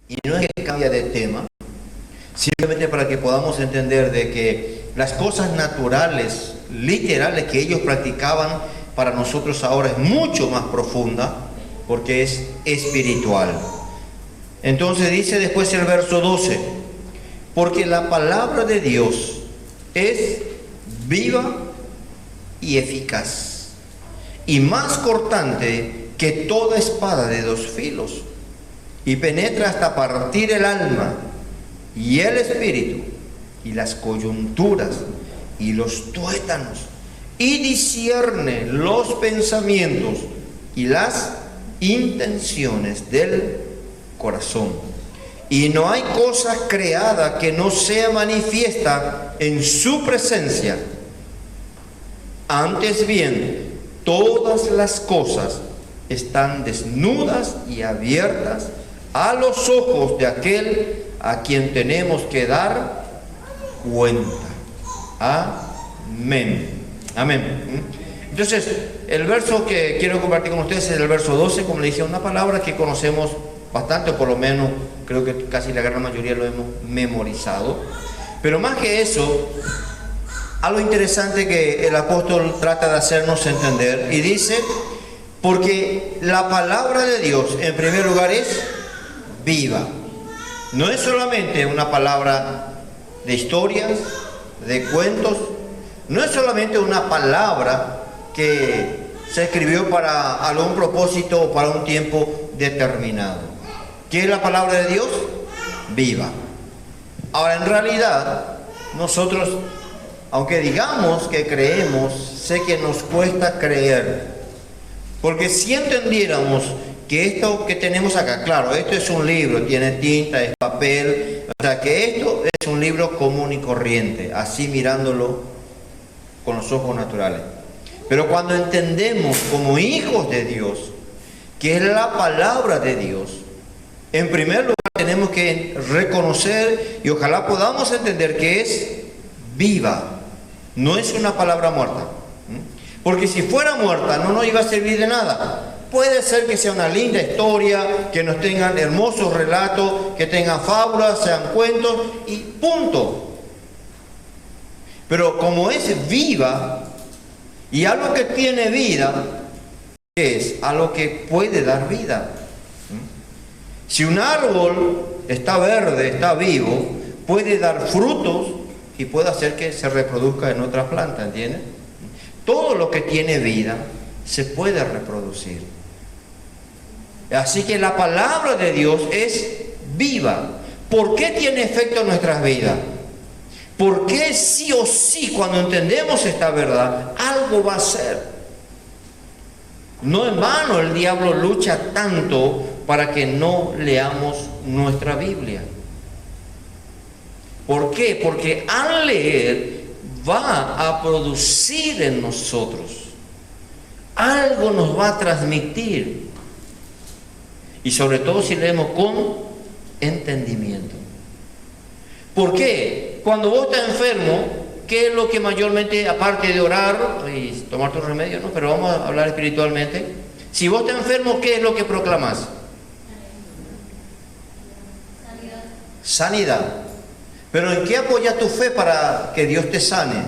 Y no es que cambie de tema, simplemente para que podamos entender de que las cosas naturales, literales que ellos practicaban, para nosotros ahora es mucho más profunda, porque es espiritual. Entonces dice después el verso 12, porque la palabra de Dios es viva y eficaz, y más cortante que toda espada de dos filos, y penetra hasta partir el alma y el espíritu, y las coyunturas y los tuétanos, y discierne los pensamientos y las intenciones del corazón. Y no hay cosa creada que no sea manifiesta en su presencia. Antes bien, todas las cosas están desnudas y abiertas a los ojos de aquel a quien tenemos que dar cuenta. Amén. Amén. Entonces, el verso que quiero compartir con ustedes es el verso 12, como le dije, una palabra que conocemos bastante, o por lo menos creo que casi la gran mayoría lo hemos memorizado. Pero más que eso, algo interesante que el apóstol trata de hacernos entender, y dice, porque la palabra de Dios, en primer lugar, es viva. No es solamente una palabra de historias, de cuentos, no es solamente una palabra que se escribió para algún propósito o para un tiempo determinado. ¿Qué es la palabra de Dios? Viva. Ahora, en realidad, nosotros, aunque digamos que creemos, sé que nos cuesta creer. Porque si entendiéramos que esto que tenemos acá, claro, esto es un libro, tiene tinta, es papel, o sea que esto es un libro común y corriente, así mirándolo con los ojos naturales. Pero cuando entendemos como hijos de Dios, que es la palabra de Dios, en primer lugar tenemos que reconocer y ojalá podamos entender que es viva, no es una palabra muerta. Porque si fuera muerta no nos iba a servir de nada. Puede ser que sea una linda historia, que nos tengan hermosos relatos, que tengan fábulas, sean cuentos y punto. Pero como es viva y algo que tiene vida, ¿qué es? Algo que puede dar vida. Si un árbol está verde, está vivo, puede dar frutos y puede hacer que se reproduzca en otra planta, ¿entiendes? Todo lo que tiene vida se puede reproducir. Así que la palabra de Dios es viva. ¿Por qué tiene efecto en nuestras vidas? Porque sí o sí, cuando entendemos esta verdad, algo va a ser. No en vano el diablo lucha tanto para que no leamos nuestra Biblia. ¿Por qué? Porque al leer va a producir en nosotros. Algo nos va a transmitir. Y sobre todo si leemos con entendimiento. ¿Por qué? Cuando vos estás enfermo, ¿qué es lo que mayormente, aparte de orar y tomar tu remedio, ¿no? Pero vamos a hablar espiritualmente. Si vos estás enfermo, ¿qué es lo que proclamás? Sanidad. Pero ¿en qué apoya tu fe para que Dios te sane?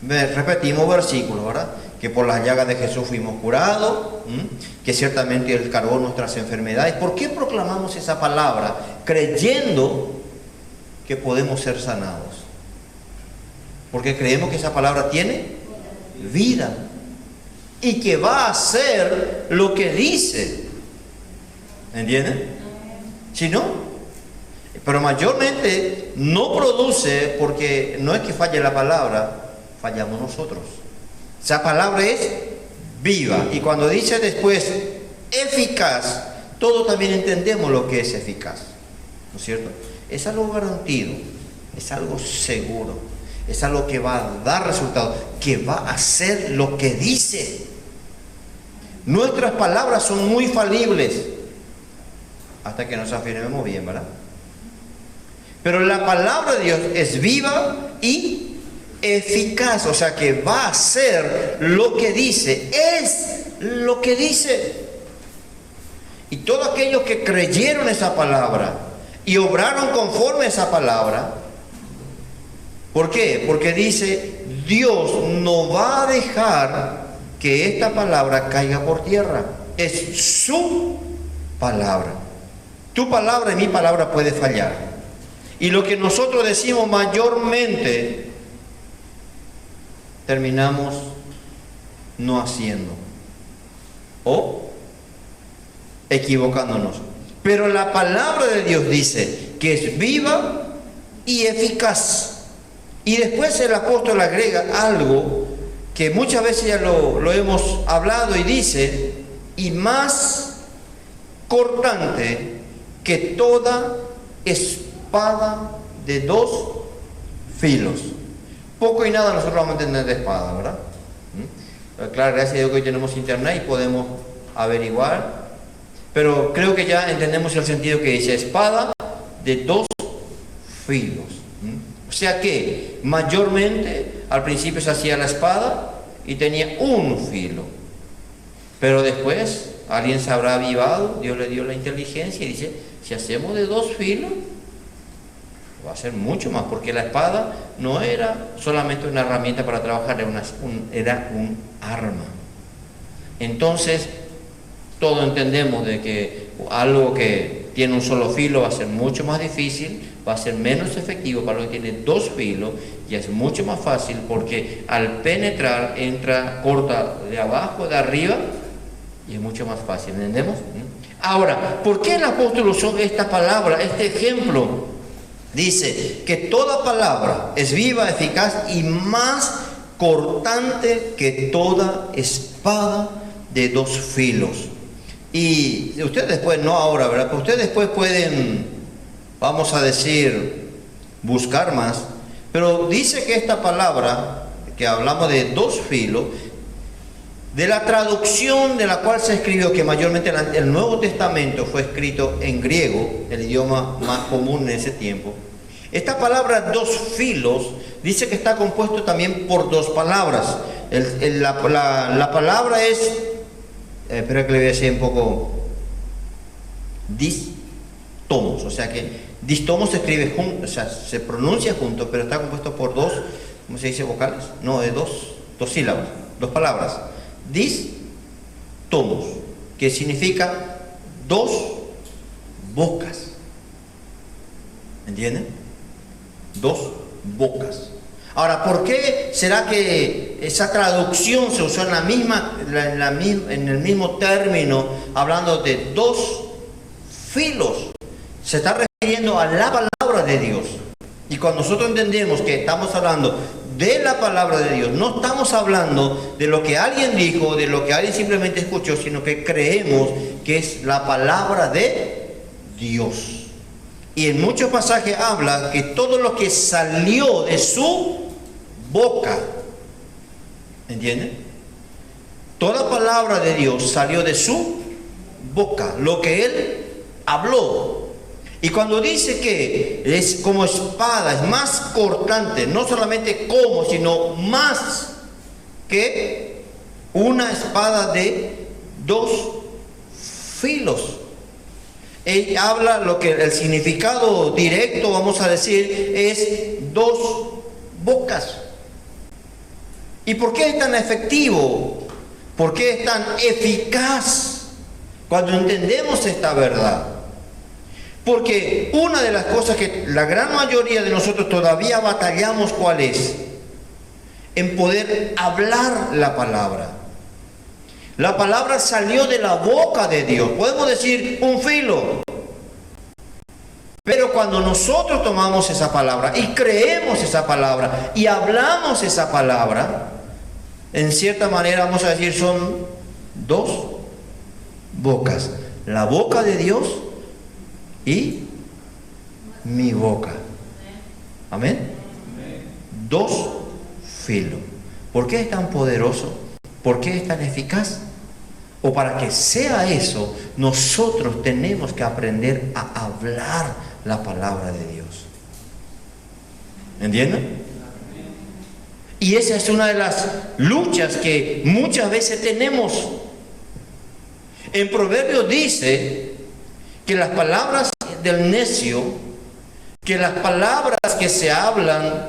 Repetimos versículos, ¿verdad? Que por las llagas de Jesús fuimos curados, que ciertamente Él cargó nuestras enfermedades. ¿Por qué proclamamos esa palabra? Creyendo que podemos ser sanados. Porque creemos que esa palabra tiene vida y que va a hacer lo que dice. ¿Entienden? Si no, pero mayormente no produce, porque no es que falle la palabra, fallamos nosotros. Esa palabra es viva. Y cuando dice después eficaz, todos también entendemos lo que es eficaz, ¿no es cierto? Es algo garantido, es algo seguro, es algo que va a dar resultados, que va a hacer lo que dice. Nuestras palabras son muy falibles hasta que nos afirmemos bien, ¿verdad? Pero la palabra de Dios es viva y eficaz, o sea que va a hacer lo que dice, es lo que dice. Y todos aquellos que creyeron esa palabra y obraron conforme a esa palabra. ¿Por qué? Porque dice, Dios no va a dejar que esta palabra caiga por tierra. Es su palabra. Tu palabra y mi palabra puede fallar. Y lo que nosotros decimos mayormente, terminamos no haciendo o equivocándonos. Pero la palabra de Dios dice que es viva y eficaz. Y después el apóstol agrega algo que muchas veces ya lo hemos hablado y dice, y más cortante que toda espada de dos filos. Poco y nada nosotros vamos a entender de espada, ¿verdad? Claro, gracias a Dios que hoy tenemos internet y podemos averiguar, pero creo que ya entendemos el sentido que dice espada de dos filos. O sea que mayormente al principio se hacía la espada y tenía un filo, pero después alguien se habrá avivado, Dios le dio la inteligencia y dice, si hacemos de dos filos va a ser mucho más, porque la espada no era solamente una herramienta para trabajar, era un arma. Entonces todos entendemos de que algo que tiene un solo filo va a ser mucho más difícil, va a ser menos efectivo. Para lo que tiene dos filos ya es mucho más fácil, porque al penetrar entra, corta de abajo, de arriba, y es mucho más fácil, ¿entendemos? Ahora, ¿por qué el apóstol usó esta palabra, este ejemplo? Dice que toda palabra es viva, eficaz y más cortante que toda espada de dos filos. Y ustedes después, no ahora, ¿verdad? Pero ustedes después pueden, vamos a decir, buscar más. Pero dice que esta palabra, que hablamos de dos filos, de la traducción de la cual se escribió, que mayormente el Nuevo Testamento fue escrito en griego, el idioma más común en ese tiempo. Esta palabra dos filos dice que está compuesto también por dos palabras. La palabra es, espera que le voy a decir un poco, distomos, o sea que distomos se escribe junto, o sea, se pronuncia junto, pero está compuesto por dos, ¿cómo se dice? Vocales, no, de dos sílabas, dos palabras. Distomos, que significa dos bocas. ¿Entienden? Dos bocas. Ahora, ¿por qué será que esa traducción se usó en el mismo término, hablando de dos filos? Se está refiriendo a la palabra de Dios. Y cuando nosotros entendemos que estamos hablando de la palabra de Dios, no estamos hablando de lo que alguien dijo, de lo que alguien simplemente escuchó, sino que creemos que es la palabra de Dios. Y en muchos pasajes habla que todo lo que salió de su boca, ¿entienden? Toda palabra de Dios salió de su boca, lo que Él habló. Y cuando dice que es como espada, es más cortante, no solamente como, sino más que una espada de dos filos. Él habla lo que el significado directo, vamos a decir, es dos bocas. ¿Y por qué es tan efectivo? ¿Por qué es tan eficaz cuando entendemos esta verdad? Porque una de las cosas que la gran mayoría de nosotros todavía batallamos, ¿cuál es? En poder hablar la palabra. La palabra salió de la boca de Dios. Podemos decir un filo. Pero cuando nosotros tomamos esa palabra y creemos esa palabra y hablamos esa palabra, en cierta manera vamos a decir son dos bocas. La boca de Dios y mi boca. Amén. Dos filos. ¿Por qué es tan poderoso? ¿Por qué es tan eficaz? O para que sea eso, nosotros tenemos que aprender a hablar la palabra de Dios. ¿Entienden? Y esa es una de las luchas que muchas veces tenemos. En Proverbios dice que las palabras del necio, que las palabras que se hablan,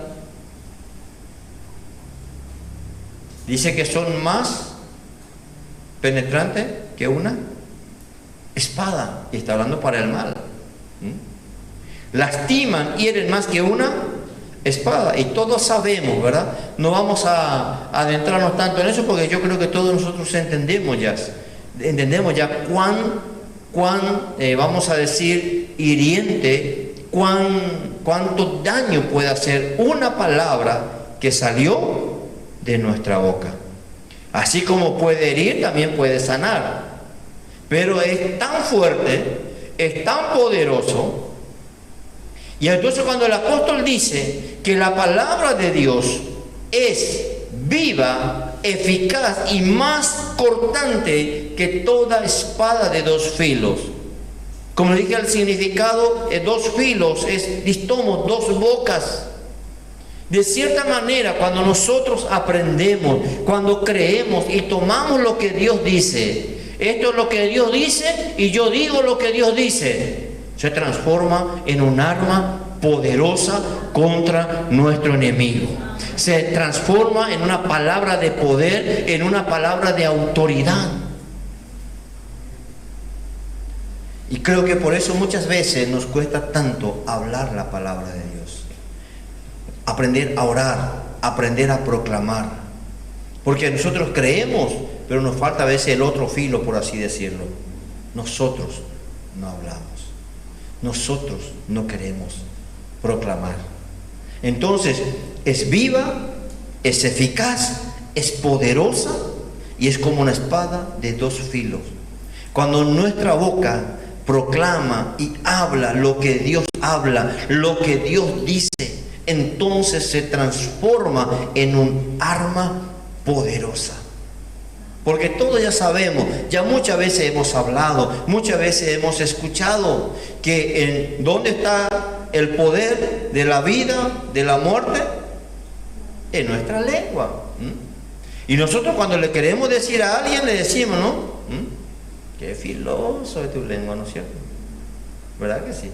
dice que son más penetrantes que una espada, y está hablando para el mal. Lastiman, hieren más que una espada, y todos sabemos, ¿verdad? No vamos a adentrarnos tanto en eso, porque yo creo que todos nosotros entendemos ya cuán vamos a decir, hiriente, cuánto daño puede hacer una palabra que salió de nuestra boca. Así como puede herir, también puede sanar. Pero es tan fuerte, es tan poderoso. Y entonces cuando el apóstol dice que la palabra de Dios es viva, eficaz y más cortante que toda espada de dos filos. Como dije, el significado es dos filos, es distomo, dos bocas. De cierta manera, cuando nosotros aprendemos, cuando creemos y tomamos lo que Dios dice, esto es lo que Dios dice y yo digo lo que Dios dice, se transforma en un arma poderosa contra nuestro enemigo. Se transforma en una palabra de poder, en una palabra de autoridad. Y creo que por eso muchas veces nos cuesta tanto hablar la palabra de Dios. Aprender a orar, aprender a proclamar. Porque nosotros creemos, pero nos falta a veces el otro filo, por así decirlo. Nosotros no hablamos. Nosotros no queremos proclamar. Entonces, es viva, es eficaz, es poderosa y es como una espada de dos filos. Cuando nuestra boca proclama y habla lo que Dios habla, lo que Dios dice, entonces se transforma en un arma poderosa. Porque todos ya sabemos, ya muchas veces hemos hablado, muchas veces hemos escuchado que en dónde está el poder de la vida, de la muerte, en nuestra lengua. Y nosotros cuando le queremos decir a alguien, le decimos, ¿no? Qué filoso es tu lengua, ¿no es cierto? ¿Verdad que sí?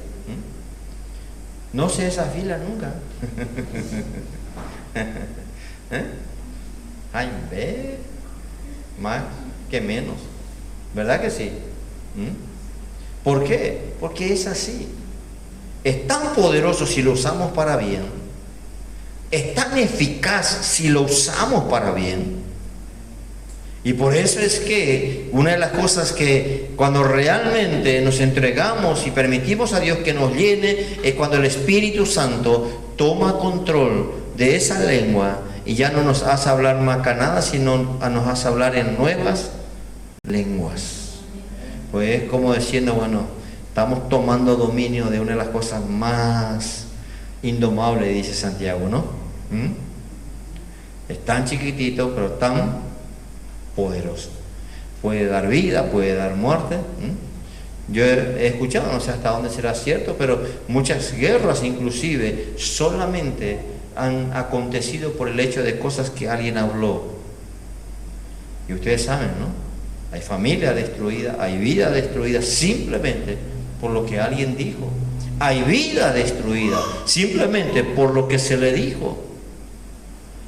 No se desafila nunca. Ay, ve, más que menos. ¿Verdad que sí? ¿Por qué? Porque es así. Es tan poderoso si lo usamos para bien. Es tan eficaz si lo usamos para bien. Y por eso es que una de las cosas que cuando realmente nos entregamos y permitimos a Dios que nos llene, es cuando el Espíritu Santo toma control de esa lengua y ya no nos hace hablar macanadas, sino nos hace hablar en nuevas lenguas. Pues es como diciendo, bueno, estamos tomando dominio de una de las cosas más indomables, dice Santiago, ¿no? Es tan chiquitito, pero tan poderoso. Puede dar vida, puede dar muerte. Yo he escuchado, no sé hasta dónde será cierto, pero muchas guerras inclusive solamente han acontecido por el hecho de cosas que alguien habló. Y ustedes saben, ¿no? Hay familia destruida, hay vida destruida simplemente por lo que alguien dijo. Hay vida destruida simplemente por lo que se le dijo.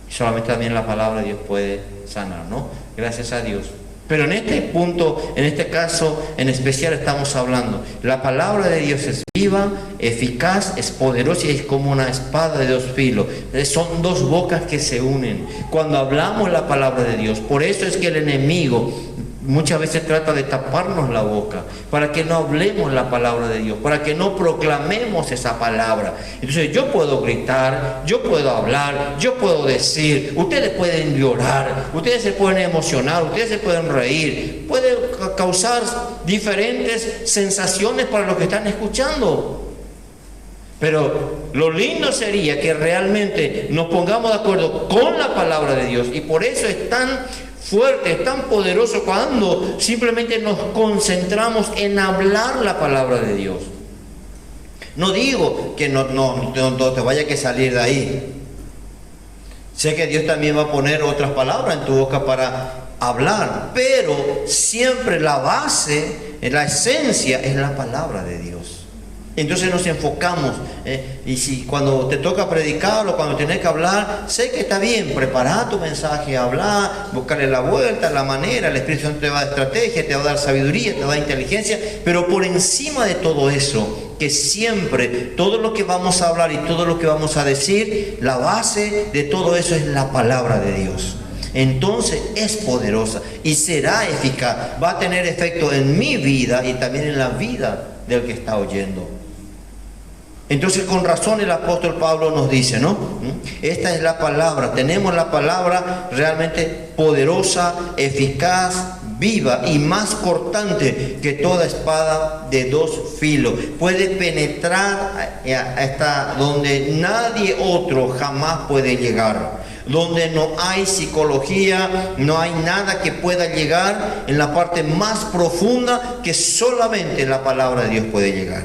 Y solamente también la palabra de Dios puede sanar, ¿no? Gracias a Dios. Pero en este punto, en este caso en especial estamos hablando, la palabra de Dios es viva, eficaz, es poderosa y es como una espada de dos filos. Son dos bocas que se unen cuando hablamos la palabra de Dios. Por eso es que el enemigo muchas veces trata de taparnos la boca para que no hablemos la palabra de Dios, para que no proclamemos esa palabra. Entonces yo puedo gritar, yo puedo hablar, yo puedo decir, ustedes pueden llorar, ustedes se pueden emocionar, ustedes se pueden reír, puede causar diferentes sensaciones para los que están escuchando. Pero lo lindo sería que realmente nos pongamos de acuerdo con la palabra de Dios, y por eso es tan fuerte, es tan poderoso cuando simplemente nos concentramos en hablar la palabra de Dios. No digo que no te vaya que salir de ahí. Sé que Dios también va a poner otras palabras en tu boca para hablar, pero siempre la base, la esencia es la palabra de Dios. Entonces nos enfocamos, y si cuando te toca predicar o cuando tienes que hablar, sé que está bien, preparar tu mensaje, hablar, buscarle la vuelta, la manera, el Espíritu Santo te va a dar estrategia, te va a dar sabiduría, te va a dar inteligencia, pero por encima de todo eso, que siempre todo lo que vamos a hablar y todo lo que vamos a decir, la base de todo eso es la palabra de Dios. Entonces es poderosa y será eficaz, va a tener efecto en mi vida y también en la vida del que está oyendo. Entonces con razón el apóstol Pablo nos dice, ¿no? Esta es la palabra, tenemos la palabra realmente poderosa, eficaz, viva y más cortante que toda espada de dos filos. Puede penetrar hasta donde nadie otro jamás puede llegar. Donde no hay psicología, no hay nada que pueda llegar en la parte más profunda que solamente la palabra de Dios puede llegar.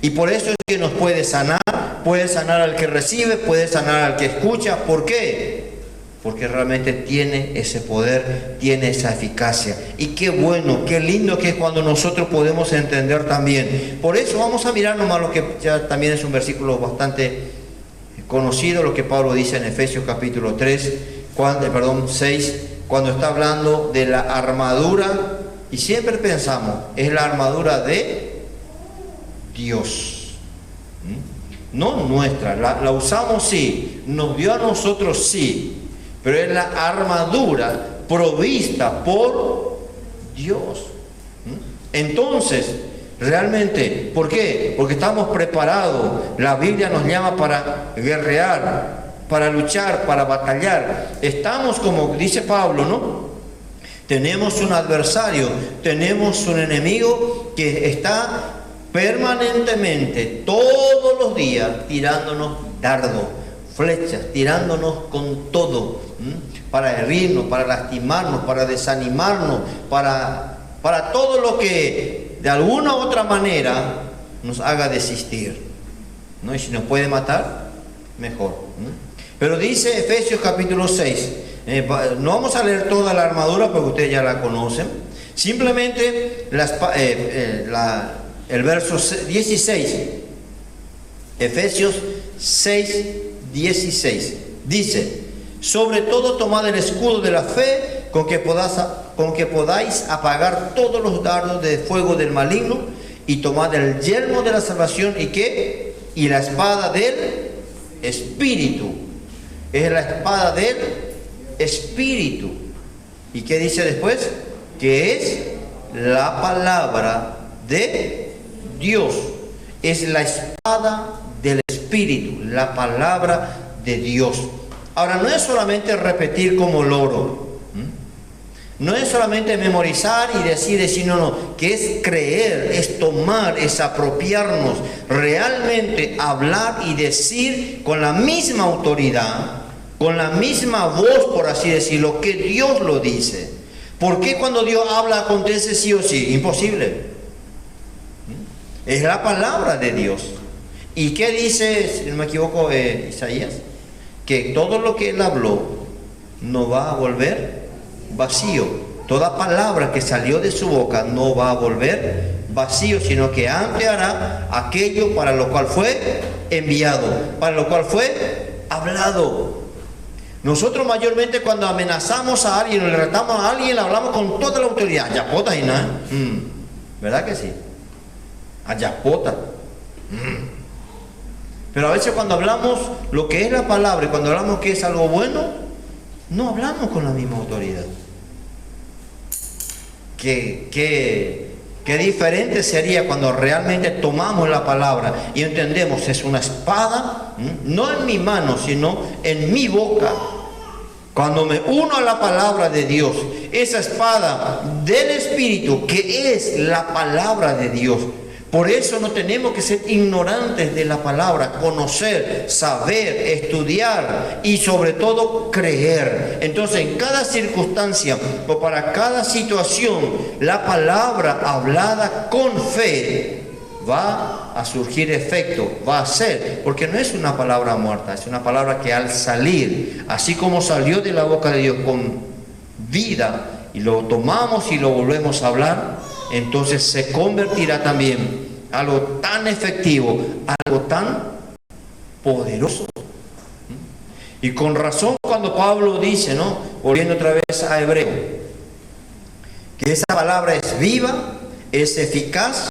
Y por eso es que nos puede sanar al que recibe, puede sanar al que escucha. ¿Por qué? Porque realmente tiene ese poder, tiene esa eficacia. Y qué bueno, qué lindo que es cuando nosotros podemos entender también. Por eso vamos a mirar nomás lo que ya también es un versículo bastante conocido, lo que Pablo dice en Efesios capítulo 6, cuando está hablando de la armadura. Y siempre pensamos, es la armadura de Dios, no nuestra, la usamos sí, nos dio a nosotros sí, pero es la armadura provista por Dios. Entonces, realmente, ¿por qué? Porque estamos preparados. La Biblia nos llama para guerrear, para luchar, para batallar. Estamos, como dice Pablo, ¿no? Tenemos un adversario, tenemos un enemigo que está permanentemente, todos los días, tirándonos dardos, flechas, tirándonos con todo, para herirnos, para lastimarnos, para desanimarnos, para todo lo que de alguna u otra manera nos haga desistir, ¿no? Y si nos puede matar, mejor. Pero dice Efesios capítulo 6, no vamos a leer toda la armadura porque ustedes ya la conocen, simplemente el verso 16, Efesios 6, 16, dice: sobre todo tomad el escudo de la fe, con que podáis apagar todos los dardos de fuego del maligno, y tomad el yelmo de la salvación, y la espada del Espíritu. Es la espada del Espíritu. ¿Y qué dice después? Que es la palabra de Dios. Es la espada del Espíritu, la palabra de Dios. Ahora, no es solamente repetir como loro, no es solamente memorizar y decir, no, que es creer, es tomar, es apropiarnos, realmente hablar y decir con la misma autoridad, con la misma voz, por así decirlo, que Dios lo dice. ¿Por qué cuando Dios habla acontece sí o sí? Imposible. Es la palabra de Dios. ¿Y qué dice, si no me equivoco, Isaías? Que todo lo que Él habló no va a volver vacío. Toda palabra que salió de su boca no va a volver vacío, sino que antes hará aquello para lo cual fue enviado, para lo cual fue hablado. Nosotros mayormente cuando amenazamos a alguien o le retamos a alguien, le hablamos con toda la autoridad. Yapota y nada. ¿Verdad que sí? Ayapota. Pero a veces cuando hablamos lo que es la palabra y cuando hablamos que es algo bueno, no hablamos con la misma autoridad. Qué diferente sería cuando realmente tomamos la palabra y entendemos es una espada, no en mi mano, sino en mi boca. Cuando me uno a la palabra de Dios, esa espada del Espíritu, que es la palabra de Dios. Por eso no tenemos que ser ignorantes de la palabra, conocer, saber, estudiar y sobre todo creer. Entonces en cada circunstancia o para cada situación, la palabra hablada con fe va a surgir efecto, va a ser, porque no es una palabra muerta, es una palabra que al salir, así como salió de la boca de Dios con vida, y lo tomamos y lo volvemos a hablar, entonces se convertirá también algo tan efectivo, algo tan poderoso. Y con razón cuando Pablo dice, ¿no?, volviendo otra vez a Hebreo, que esa palabra es viva, es eficaz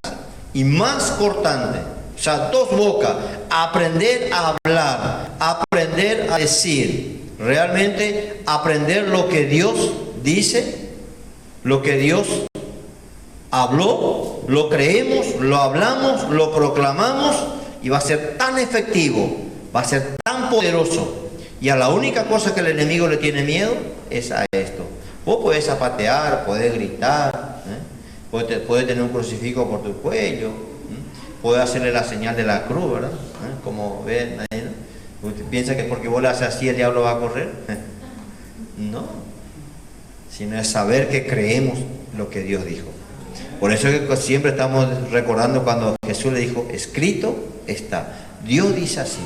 y más cortante. O sea, dos bocas, aprender a hablar, aprender a decir, realmente aprender lo que Dios dice, lo que Dios habló, lo creemos, lo hablamos, lo proclamamos, y va a ser tan efectivo, va a ser tan poderoso. Y a la única cosa que el enemigo le tiene miedo es a esto. Vos podés zapatear, podés gritar, podés tener un crucifijo por tu cuello, podés hacerle la señal de la cruz, ¿verdad? Como ven ahí, ¿no? ¿Usted piensa que porque vos le haces así el diablo va a correr? No, sino es saber que creemos lo que Dios dijo. Por eso es que siempre estamos recordando cuando Jesús le dijo, escrito está. Dios dice así.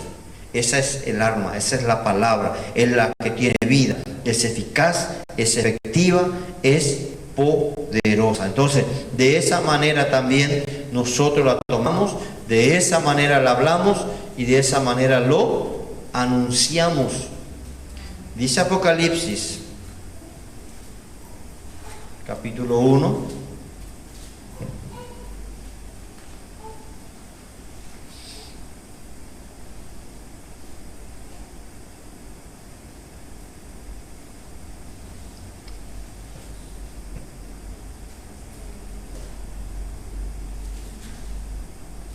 Esa es el arma, esa es la palabra, es la que tiene vida, es eficaz, es efectiva, es poderosa. Entonces, de esa manera también nosotros la tomamos, de esa manera la hablamos y de esa manera lo anunciamos. Dice Apocalipsis, capítulo 1.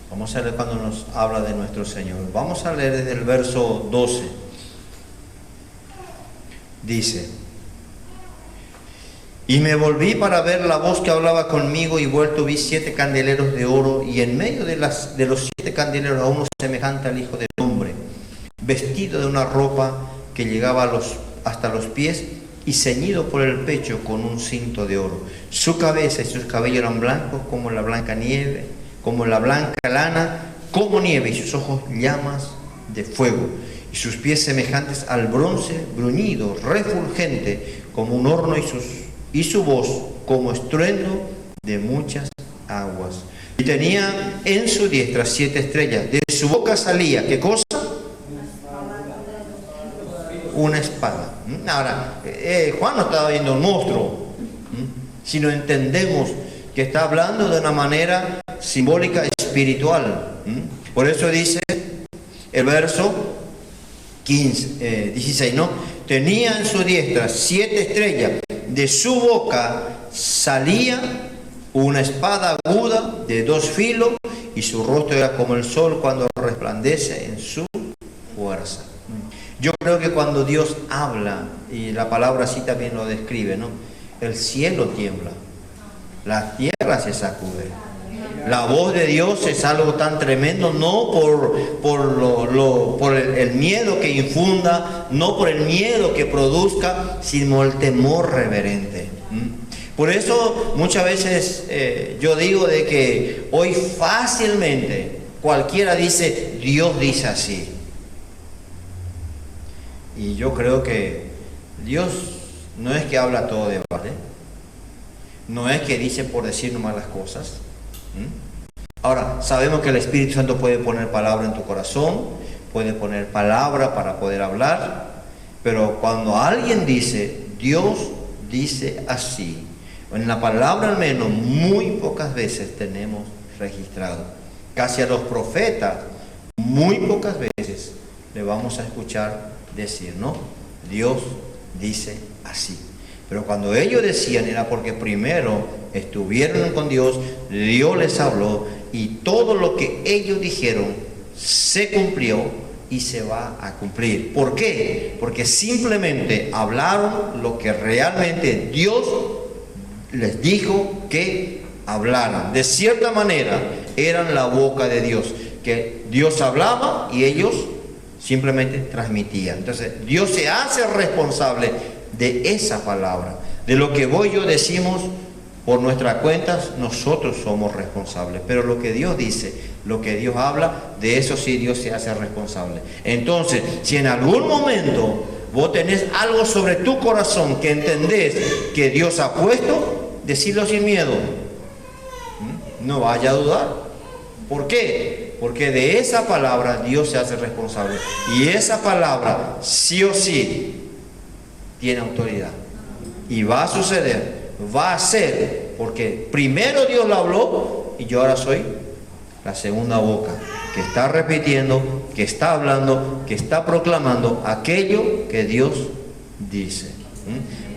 Vamos a leer cuando nos habla de nuestro Señor. Vamos a leer desde el verso 12. Dice: y me volví para ver la voz que hablaba conmigo, y vuelto vi 7 candeleros de oro, y en medio de los 7 candeleros a uno semejante al Hijo del Hombre, vestido de una ropa que llegaba hasta los pies, y ceñido por el pecho con un cinto de oro. Su cabeza y sus cabellos eran blancos como la blanca nieve, como la blanca lana, como nieve, y sus ojos llamas de fuego, y sus pies semejantes al bronce bruñido, refulgente como un horno, y su voz como estruendo de muchas aguas. Y tenía en su diestra 7 estrellas. De su boca salía, ¿qué cosa? Una espada. Ahora, Juan no estaba viendo un monstruo, sino entendemos que está hablando de una manera simbólica espiritual. Por eso dice el verso 16, ¿no? Tenía en su diestra 7 estrellas, de su boca salía una espada aguda de 2 filos, y su rostro era como el sol cuando resplandece en su fuerza. Yo creo que cuando Dios habla, y la palabra así también lo describe, ¿no?, el cielo tiembla, la tierra se sacude. La voz de Dios es algo tan tremendo, no por el miedo que infunda, no por el miedo que produzca, sino el temor reverente. Por eso muchas veces yo digo de que hoy fácilmente cualquiera dice, Dios dice así. Y yo creo que Dios no es que habla todo de vale, no es que dice por decir nomás las cosas. Ahora, sabemos que el Espíritu Santo puede poner palabra en tu corazón, puede poner palabra para poder hablar, pero cuando alguien dice, Dios dice así, en la palabra al menos muy pocas veces tenemos registrado. Casi a los profetas, muy pocas veces le vamos a escuchar decir, ¿no? Dios dice así. Pero cuando ellos decían era porque primero estuvieron con Dios, Dios les habló, y todo lo que ellos dijeron se cumplió y se va a cumplir. ¿Por qué? Porque simplemente hablaron lo que realmente Dios les dijo que hablaran. De cierta manera eran la boca de Dios, que Dios hablaba y ellos simplemente transmitían. Entonces Dios se hace responsable de esa palabra, de lo que vos y yo decimos Por nuestras cuentas nosotros somos responsables, pero lo que Dios dice, lo que Dios habla, de eso sí Dios se hace responsable. Entonces, si en algún momento vos tenés algo sobre tu corazón que entendés que Dios ha puesto, decilo sin miedo. No vaya a dudar. ¿Por qué? Porque de esa palabra Dios se hace responsable. Y esa palabra, sí o sí, tiene autoridad. Y va a suceder. Va a ser, porque primero Dios lo habló y yo ahora soy la segunda boca que está repitiendo, que está hablando, que está proclamando aquello que Dios dice.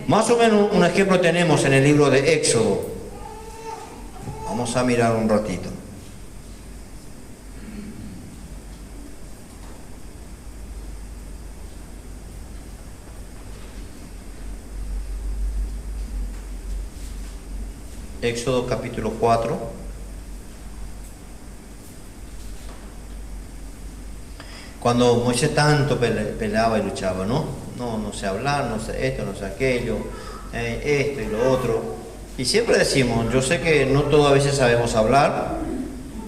Más o menos un ejemplo tenemos en el libro de Éxodo. Vamos a mirar un ratito. Éxodo capítulo 4. Cuando Moisés tanto peleaba y luchaba, no sé hablar, no sé esto, no sé aquello, esto y lo otro. Y siempre decimos, yo sé que no todas veces sabemos hablar,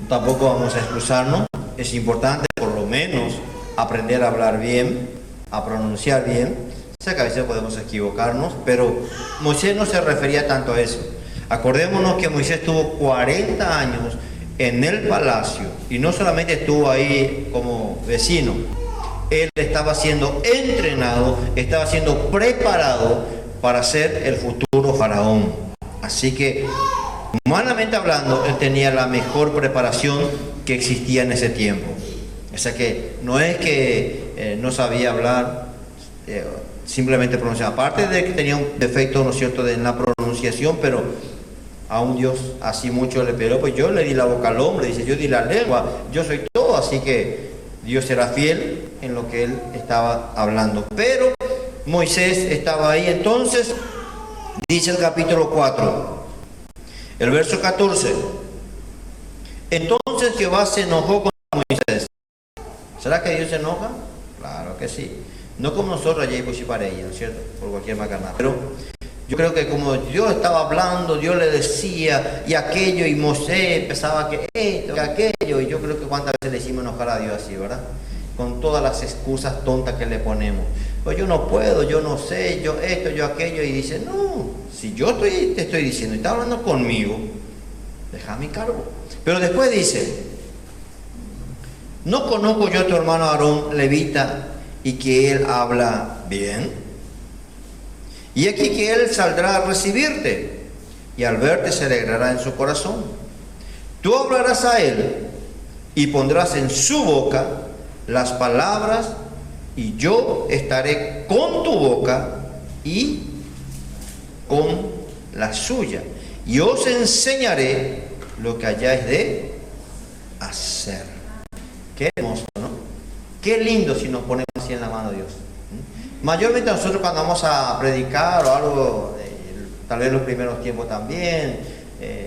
tampoco vamos a excusarnos. Es importante por lo menos aprender a hablar bien, a pronunciar bien. Sé que a veces podemos equivocarnos, pero Moisés no se refería tanto a eso. Acordémonos que Moisés tuvo 40 años en el palacio y no solamente estuvo ahí como vecino, él estaba siendo entrenado, estaba siendo preparado para ser el futuro faraón. Así que, humanamente hablando, él tenía la mejor preparación que existía en ese tiempo. O sea que no es que no sabía hablar, simplemente pronunciaba. Aparte de que tenía un defecto, ¿no es cierto?, en la pronunciación, pero a un Dios así mucho le pidió, pues yo le di la boca al hombre, dice, yo di la lengua, yo soy todo, así que Dios era fiel en lo que él estaba hablando. Pero Moisés estaba ahí. Entonces dice el capítulo 4, el verso 14, entonces Jehová se enojó con Moisés. ¿Será que Dios se enoja? Claro que sí. No como nosotros allí pues para ella, ¿no es cierto? Por cualquier macanada. Pero yo creo que como Dios estaba hablando, Dios le decía y aquello, y Moisés empezaba que esto, que aquello, y yo creo que cuántas veces le hicimos enojar a Dios así, ¿verdad? Con todas las excusas tontas que le ponemos. Pues yo no puedo, yo no sé, yo esto, yo aquello, y dice, no, si yo te estoy diciendo y está hablando conmigo, deja mi cargo. Pero después dice, ¿no conozco yo a tu hermano Aarón levita y que él habla bien? Y aquí que él saldrá a recibirte y al verte se alegrará en su corazón. Tú hablarás a él y pondrás en su boca las palabras y yo estaré con tu boca y con la suya. Y os enseñaré lo que hayáis de hacer. Qué hermoso, ¿no? Qué lindo si nos ponemos así en la mano de Dios. Mayormente nosotros cuando vamos a predicar o algo, tal vez en los primeros tiempos también,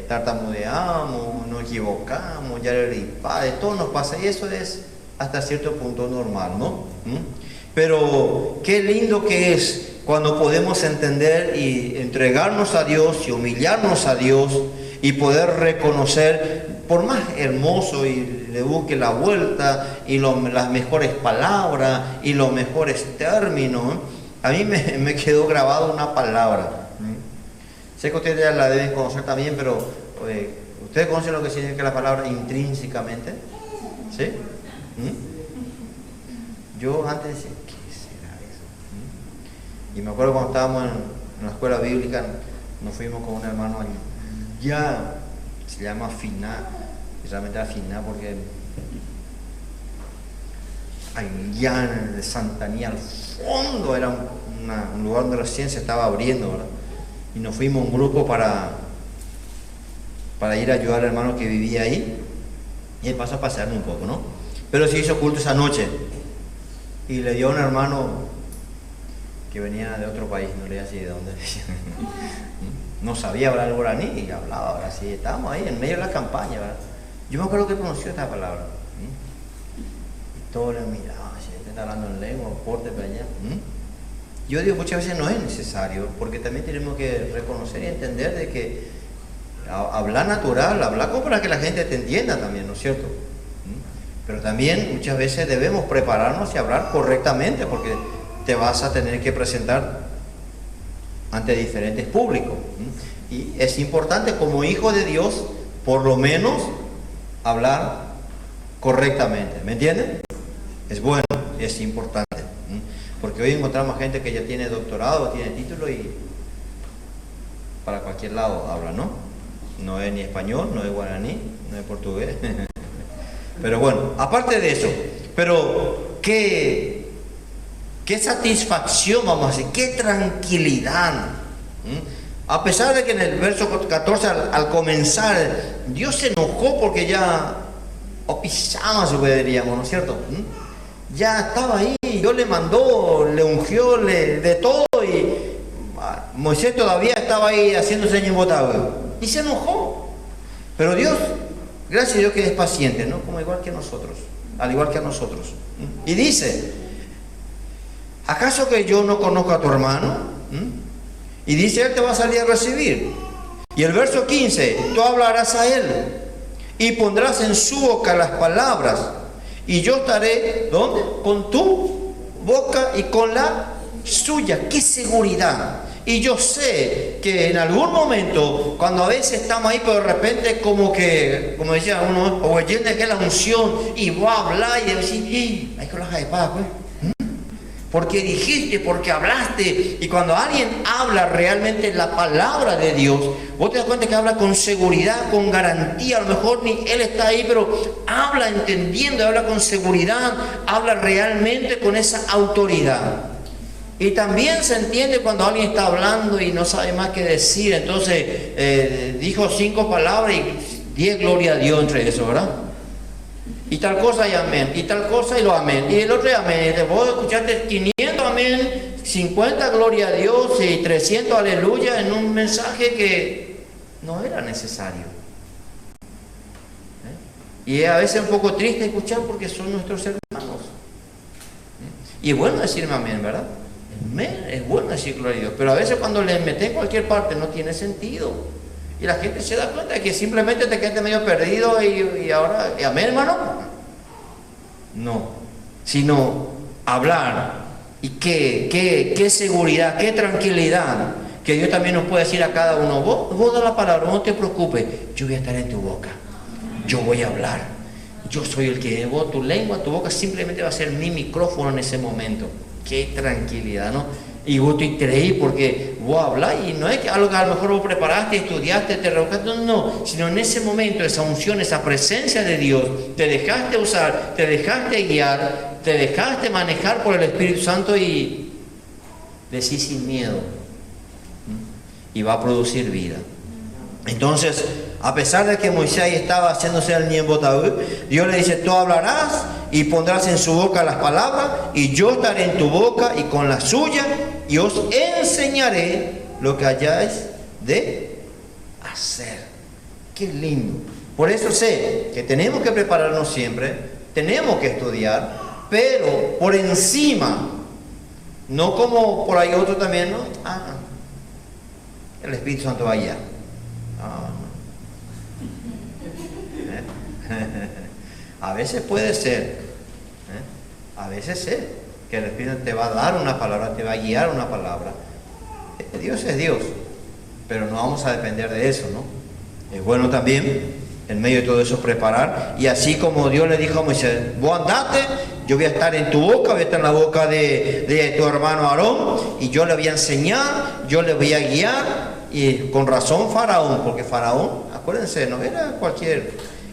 tartamudeamos, nos equivocamos, ya le de todo nos pasa y eso es hasta cierto punto normal, ¿no? Pero qué lindo que es cuando podemos entender y entregarnos a Dios y humillarnos a Dios y poder reconocer, por más hermoso y le busque la vuelta y las mejores palabras y los mejores términos, a mí me quedó grabada una palabra. Sé que ustedes ya la deben conocer también, pero ¿ustedes conocen lo que significa la palabra intrínsecamente? ¿Sí? Yo antes decía, ¿qué será eso? Y me acuerdo cuando estábamos en la escuela bíblica, nos fuimos con un hermano allá, se llama Finá, y realmente era Finá porque allá en Santanía al fondo era un lugar donde recién se estaba abriendo, ¿verdad? Y nos fuimos un grupo para ir a ayudar al hermano que vivía ahí, y él pasó a pasearme un poco, ¿no? Pero se hizo culto esa noche y le dio a un hermano que venía de otro país, no le decía de dónde. No sabía hablar guaraní y hablaba ahora sí. Estábamos ahí en medio de la campaña, ¿verdad? Yo me acuerdo que pronunció esta palabra. Y todos le miraban, si este está hablando en lengua, porte para allá. Yo digo, muchas veces no es necesario, porque también tenemos que reconocer y entender de que hablar natural, hablar como para que la gente te entienda también, ¿no es cierto? Pero también muchas veces debemos prepararnos y hablar correctamente, porque te vas a tener que presentar ante diferentes públicos. Y es importante como hijo de Dios, por lo menos, hablar correctamente. ¿Me entienden? Es bueno, es importante. Porque hoy encontramos gente que ya tiene doctorado, tiene título y para cualquier lado habla, ¿no? No es ni español, no es guaraní, no es portugués. Pero bueno, aparte de eso, pero qué satisfacción, vamos a decir, qué tranquilidad. A pesar de que en el verso 14 al comenzar, Dios se enojó porque ya pisamos, diríamos, ¿no es cierto? Ya estaba ahí, Dios le mandó, le ungió, de todo, y Moisés todavía estaba ahí haciendo señas botadas y se enojó. Pero Dios, gracias a Dios que es paciente, ¿no? Como igual que nosotros, al igual que a nosotros. Y dice, ¿acaso que yo no conozco a tu hermano? Y dice, él te va a salir a recibir. Y el verso 15, tú hablarás a él y pondrás en su boca las palabras, y yo estaré, ¿dónde? Con tu boca y con la suya. ¡Qué seguridad! Y yo sé que en algún momento, cuando a veces estamos ahí, pero de repente como que, como decía uno, o llena que la unción, y va a hablar y decir, hay que hablar de paz, pues. Porque dijiste, porque hablaste. Y cuando alguien habla realmente la palabra de Dios, vos te das cuenta que habla con seguridad, con garantía. A lo mejor ni él está ahí, pero habla entendiendo, habla con seguridad, habla realmente con esa autoridad. Y también se entiende cuando alguien está hablando y no sabe más qué decir. Entonces dijo 5 palabras y 10 gloria a Dios entre eso, ¿verdad? Y tal cosa y amén, y tal cosa y lo amén, y el otro y amén. Y vos escuchaste 500 amén, 50 gloria a Dios y 300 aleluya en un mensaje que no era necesario. Y es a veces un poco triste escuchar porque son nuestros hermanos. Y es bueno decirme amén, ¿verdad? Es bueno decir gloria a Dios, pero a veces cuando le metes en cualquier parte no tiene sentido. Y la gente se da cuenta de que simplemente te quedaste medio perdido y ahora, amén, hermano. No, sino hablar. Y qué seguridad, qué tranquilidad, que Dios también nos puede decir a cada uno, vos da la palabra, no te preocupes, yo voy a estar en tu boca, yo voy a hablar, yo soy el que vos, tu lengua, tu boca simplemente va a ser mi micrófono en ese momento. Qué tranquilidad, ¿no? Y vos te creí porque vos hablás y no es que algo que a lo mejor vos preparaste, estudiaste, te revocaste, no, sino en ese momento, esa unción, esa presencia de Dios, te dejaste usar, te dejaste guiar, te dejaste manejar por el Espíritu Santo y decís sin miedo. Y va a producir vida. Entonces, a pesar de que Moisés estaba haciéndose el niembotadú, Dios le dice, tú hablarás y pondrás en su boca las palabras, y yo estaré en tu boca y con la suya, y os enseñaré lo que hayáis de hacer. Qué lindo. Por eso sé que tenemos que prepararnos siempre, tenemos que estudiar, pero por encima, no como por ahí otro también, ¿no? El Espíritu Santo va allá. A veces puede ser, a veces sé que el Espíritu te va a dar una palabra, te va a guiar una palabra. Dios es Dios, pero no vamos a depender de eso, ¿no? Es bueno también en medio de todo eso preparar, y así como Dios le dijo a Moisés, vos andate, yo voy a estar en tu boca, voy a estar en la boca de tu hermano Aarón, y yo le voy a enseñar, yo le voy a guiar. Y con razón Faraón, porque Faraón, acuérdense, no era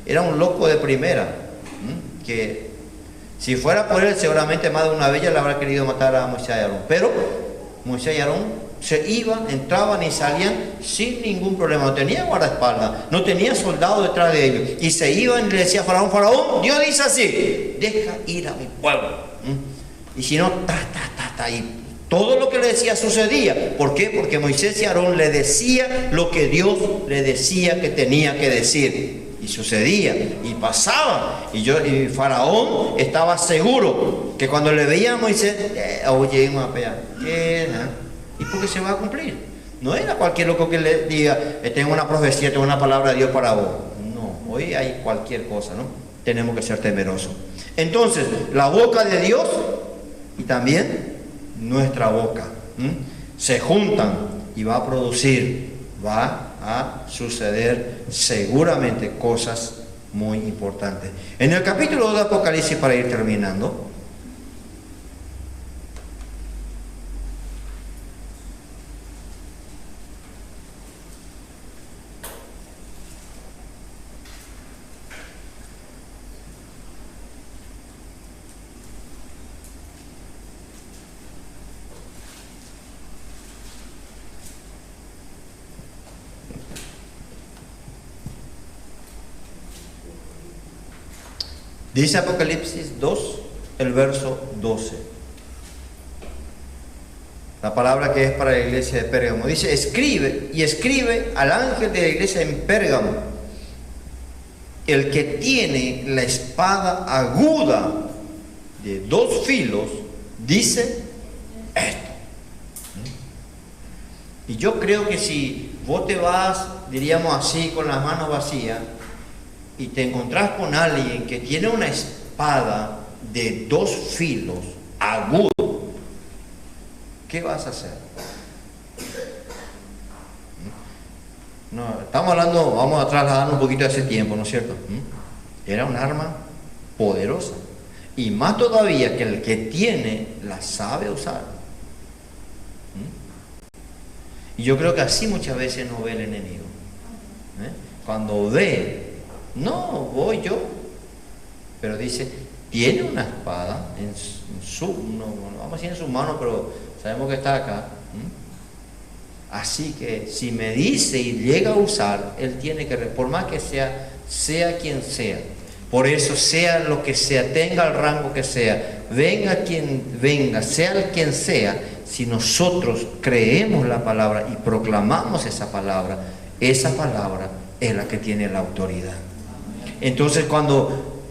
era un loco de primera, que si fuera por él seguramente más de una vez ya le habrá querido matar a Moisés y Aarón, pero Moisés y Aarón se iban, entraban y salían sin ningún problema, no tenía guardaespaldas, no tenía soldados detrás de ellos, y se iban y le decía a Faraón, Faraón, Dios dice así, deja ir a mi pueblo, y si no, y todo lo que le decía sucedía. ¿Por qué? Porque Moisés y Aarón le decía lo que Dios le decía que tenía que decir. Y sucedía, y pasaba. Y Faraón estaba seguro que cuando le veía a Moisés, oye, ¿y por qué se va a cumplir? No era cualquier loco que le diga, tengo una profecía, tengo una palabra de Dios para vos. No, hoy hay cualquier cosa, ¿no? Tenemos que ser temerosos. Entonces, la boca de Dios y también nuestra boca se juntan y va a producir, va a suceder seguramente cosas muy importantes. En el capítulo 2 de Apocalipsis, para ir terminando, dice Apocalipsis 2, el verso 12. La palabra que es para la iglesia de Pérgamo. Dice, escribe y escribe al ángel de la iglesia en Pérgamo, el que tiene la espada aguda de 2 filos, dice esto. Y yo creo que si vos te vas, diríamos así, con las manos vacías, y te encontrás con alguien que tiene una espada de 2 filos agudo, ¿qué vas a hacer? No, estamos hablando, vamos a trasladarnos un poquito a ese tiempo, ¿no es cierto? Era un arma poderosa, y más todavía que el que tiene la sabe usar. Y yo creo que así muchas veces nos ve el enemigo. Cuando ve, no voy yo, pero dice, tiene una espada en su, no vamos a decir en su mano, pero sabemos que está acá. Así que si me dice y llega a usar, él tiene que, por más que sea quien sea, por eso sea lo que sea, tenga el rango que sea, venga quien venga, sea el quien sea, si nosotros creemos la palabra y proclamamos esa palabra es la que tiene la autoridad. Entonces cuando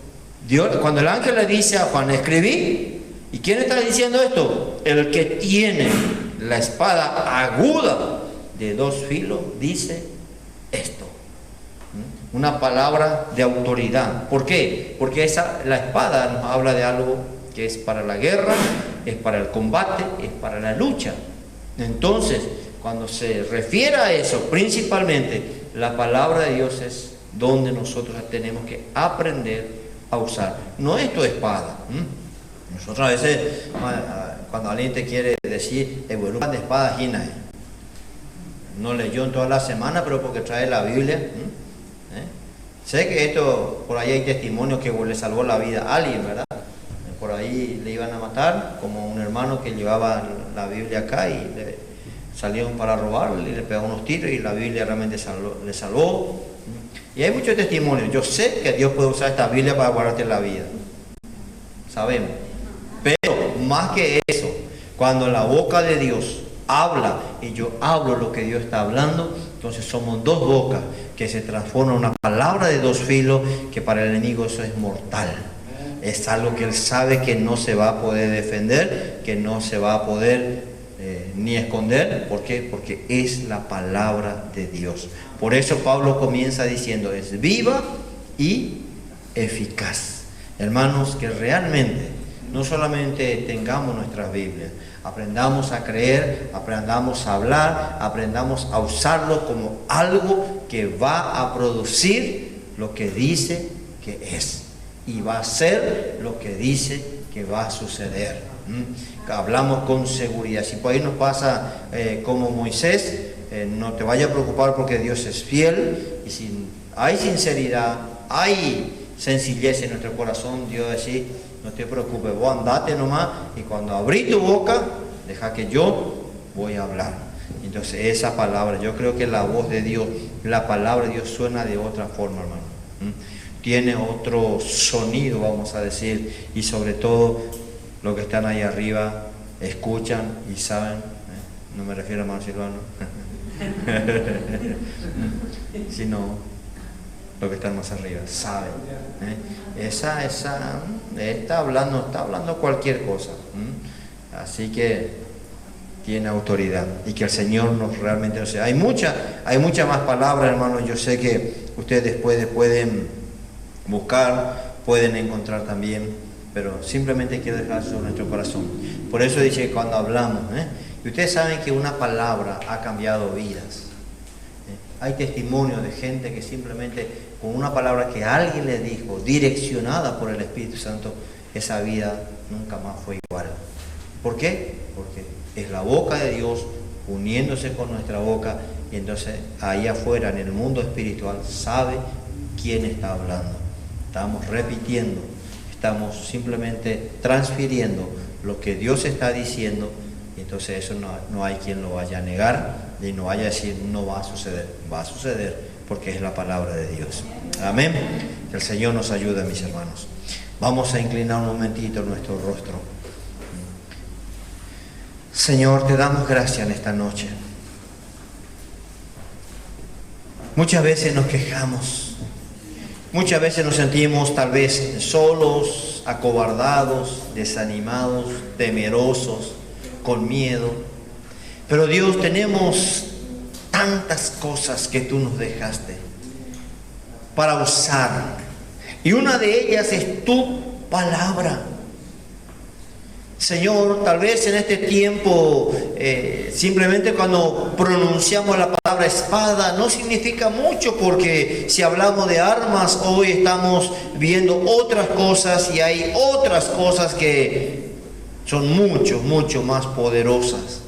el ángel le dice a Juan, escribí, ¿y quién está diciendo esto? El que tiene la espada aguda de 2 filos dice esto. Una palabra de autoridad. ¿Por qué? Porque la espada nos habla de algo que es para la guerra, es para el combate, es para la lucha. Entonces, cuando se refiere a eso, principalmente la palabra de Dios es donde nosotros tenemos que aprender a usar. No es tu espada. Nosotros a veces, cuando alguien te quiere decir, bueno, de espada gina, no leyó en toda la semana, pero porque trae la Biblia. Sé que esto, por ahí hay testimonios que le salvó la vida a alguien, ¿verdad? Por ahí le iban a matar, como un hermano que llevaba la Biblia acá y le salieron para robarle y le pegaron unos tiros y la Biblia realmente le salvó. Y hay muchos testimonios. Yo sé que Dios puede usar esta Biblia para guardarte la vida. Sabemos. Pero más que eso, cuando la boca de Dios habla y yo hablo lo que Dios está hablando, entonces somos 2 bocas que se transforman en una palabra de 2 filos, que para el enemigo eso es mortal. Es algo que él sabe que no se va a poder defender, que no se va a poder ni esconder. ¿Por qué? Porque es la palabra de Dios. Por eso Pablo comienza diciendo, es viva y eficaz. Hermanos, que realmente no solamente tengamos nuestras Biblias, aprendamos a creer, aprendamos a hablar, aprendamos a usarlo como algo que va a producir lo que dice que es, y va a ser lo que dice que va a suceder. Hablamos con seguridad. Si por ahí nos pasa como Moisés, no te vayas a preocupar, porque Dios es fiel, y si hay sinceridad, hay sencillez en nuestro corazón, Dios va a decir, no te preocupes, vos andate nomás, y cuando abrí tu boca, deja que yo voy a hablar. Entonces esa palabra, yo creo que la voz de Dios, la palabra de Dios suena de otra forma, hermano. Tiene otro sonido, vamos a decir, y sobre todo los que están ahí arriba escuchan y saben. No me refiero a hermano Silvano, sino los que están más arriba saben. Está hablando cualquier cosa. Así que tiene autoridad y que el Señor nos realmente lo sea. Hay muchas más palabras, hermanos. Yo sé que ustedes después pueden buscar, pueden encontrar también, pero simplemente quiero dejar eso en nuestro corazón. Por eso dice que cuando hablamos, y ustedes saben que una palabra ha cambiado vidas. Hay testimonios de gente que simplemente con una palabra que alguien le dijo, direccionada por el Espíritu Santo, esa vida nunca más fue igual. ¿Por qué? Porque es la boca de Dios uniéndose con nuestra boca, y entonces ahí afuera en el mundo espiritual sabe quién está hablando. Estamos repitiendo, estamos simplemente transfiriendo lo que Dios está diciendo, y entonces eso no hay quien lo vaya a negar y no vaya a decir no va a suceder. Va a suceder porque es la palabra de Dios. Amén. Que el Señor nos ayude, mis hermanos. Vamos a inclinar un momentito nuestro rostro. Señor, te damos gracias en esta noche. Muchas veces nos quejamos, muchas veces nos sentimos tal vez solos, acobardados, desanimados, temerosos, con miedo. Pero Dios, tenemos tantas cosas que tú nos dejaste para usar, y una de ellas es tu palabra. Señor, tal vez en este tiempo, simplemente cuando pronunciamos la palabra espada, no significa mucho, porque si hablamos de armas, hoy estamos viendo otras cosas, y hay otras cosas que son mucho más poderosas.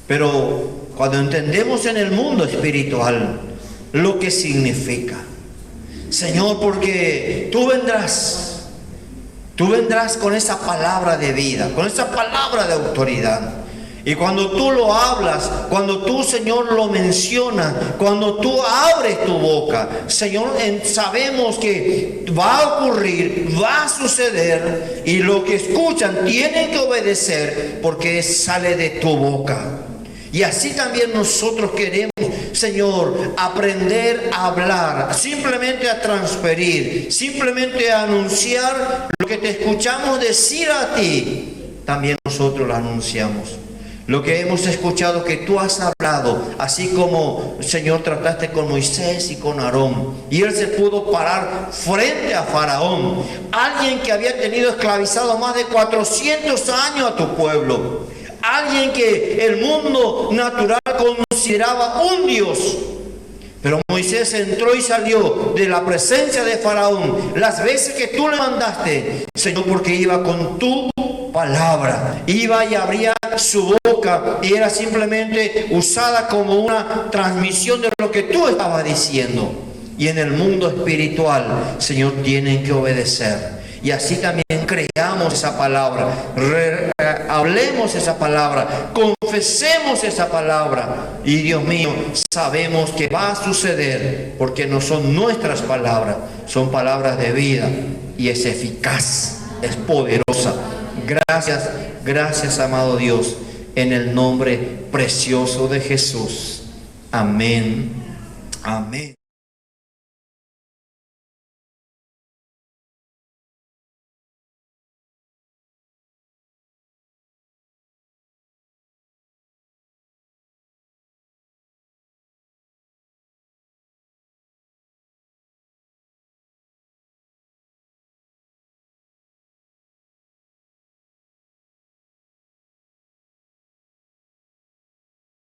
Pero cuando entendemos en el mundo espiritual lo que significa, Señor, porque tú vendrás con esa palabra de vida, con esa palabra de autoridad. Y cuando tú lo hablas, cuando tú, Señor, lo mencionas, cuando tú abres tu boca, Señor, sabemos que va a ocurrir, va a suceder, y lo que escuchan tienen que obedecer porque sale de tu boca. Y así también nosotros queremos, Señor, aprender a hablar, simplemente a transferir, simplemente a anunciar lo que te escuchamos decir a ti. También nosotros lo anunciamos. Lo que hemos escuchado que tú has hablado, así como, Señor, trataste con Moisés y con Aarón, y él se pudo parar frente a Faraón, alguien que había tenido esclavizado más de 400 años a tu pueblo, alguien que el mundo natural consideraba un Dios. Pero Moisés entró y salió de la presencia de Faraón las veces que tú le mandaste, Señor, porque iba con tu palabra, iba y abría su boca, y era simplemente usada como una transmisión de lo que tú estabas diciendo. Y en el mundo espiritual, Señor, tienen que obedecer. Y así también creamos esa palabra, hablemos esa palabra, confesemos esa palabra. Y Dios mío, sabemos que va a suceder, porque no son nuestras palabras, son palabras de vida, y es eficaz, es poderosa. Gracias, amado Dios, en el nombre precioso de Jesús. Amén. Amén.